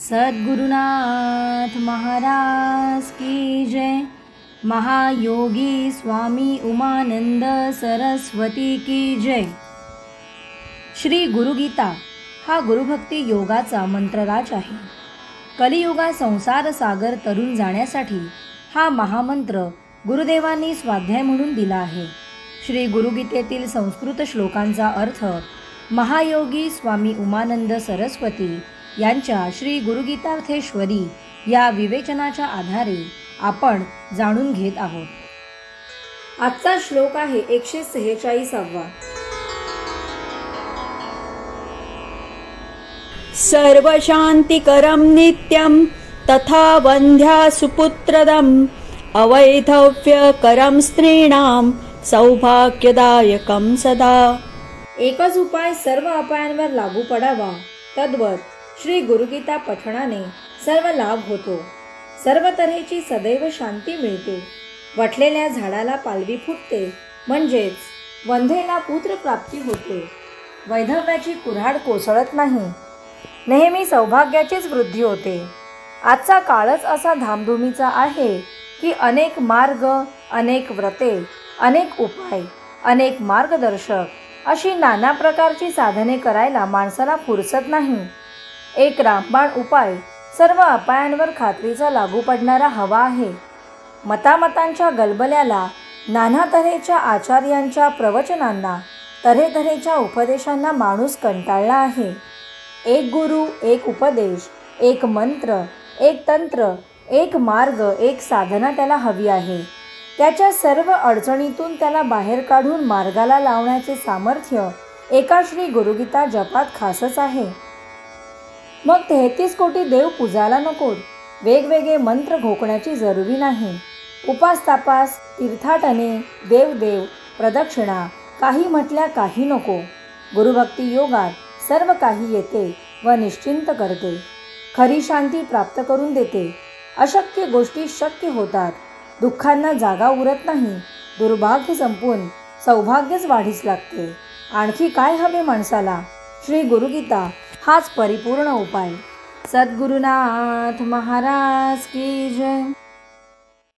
सद्गुरुनाथ महाराज की जय। महायोगी स्वामी उमानंद सरस्वती की जय। श्री गुरुगीता हा गुरुभक्ती योगाचा मंत्रराज आहे। कलियुगा संसार सागर तरून जाण्यासाठी हा महामंत्र गुरुदेवांनी स्वाध्याय म्हणून दिला आहे। श्री गुरुगीतेतील संस्कृत श्लोकांचा अर्थ महायोगी स्वामी उमानंद सरस्वती यांच्या श्री गुरुगीतार्थेश्वरी या विवेचनाच्या आधारे आपण जाणून घेत आहोत। आजचा श्लोक आहे 146वा। सर्वशांतिकरं नित्यं तथा वंध्या सुपुत्रदं अवैधव्यकरं स्त्रीणां सौभाग्यदायकं सदा। एकच उपाय सर्व अपायांवर लागू पडावा, तद्वत श्री गुरुगीता पठणाने सर्व लाभ होतो। सर्व तऱ्हेची सदैव शांती मिळते। वटलेल्या झाडाला पालवी फुटते, म्हणजेच वंध्येला पुत्र प्राप्ती होते। वैधव्याची कुऱ्हाड कोसळत नाही, नेहमी सौभाग्याचीच वृद्धी होते। आजचा काळच असा धामधुमीचा आहे की अनेक मार्ग, अनेक व्रते, अनेक उपाय, अनेक मार्गदर्शक अशी नाना प्रकारची साधने करायला माणसाला फुरसत नाही। एक रामबाण उपाय सर्व अपायांवर खात्रीचा लागू पडणारा हवा आहे। मतामतांच्या गलबल्याला, नाना तऱ्हेच्या आचार्यांच्या प्रवचनांना, तऱ्हेतऱ्हेच्या उपदेशांना माणूस कंटाळला आहे। एक गुरु, एक उपदेश, एक मंत्र, एक तंत्र, एक मार्ग, एक साधना त्याला हवी आहे। त्याच्या सर्व अडचणीतून त्याला बाहेर काढून मार्गाला लावण्याचे सामर्थ्य एका श्री गुरुगीता जपात खासच आहे। मग 33 कोटी देव पूजायला नकोत, वेगवेगळे मंत्र घोकण्याची जरुरी नाही। उपास तापास, तीर्थाटने, देवदेव, प्रदक्षिणा काही म्हटल्या काही नको। गुरुभक्ती योगात सर्व काही येते व निश्चिंत करते। खरी शांती प्राप्त करून देते। अशक्य गोष्टी शक्य होतात। दुःखांना जागा उरत नाही। दुर्भाग्य संपून सौभाग्यच वाढीस लागते। आणखी काय हवे माणसाला? श्री गुरुगीता हाच परिपूर्ण उपाय। सद्गुरुनाथ महाराज की जय।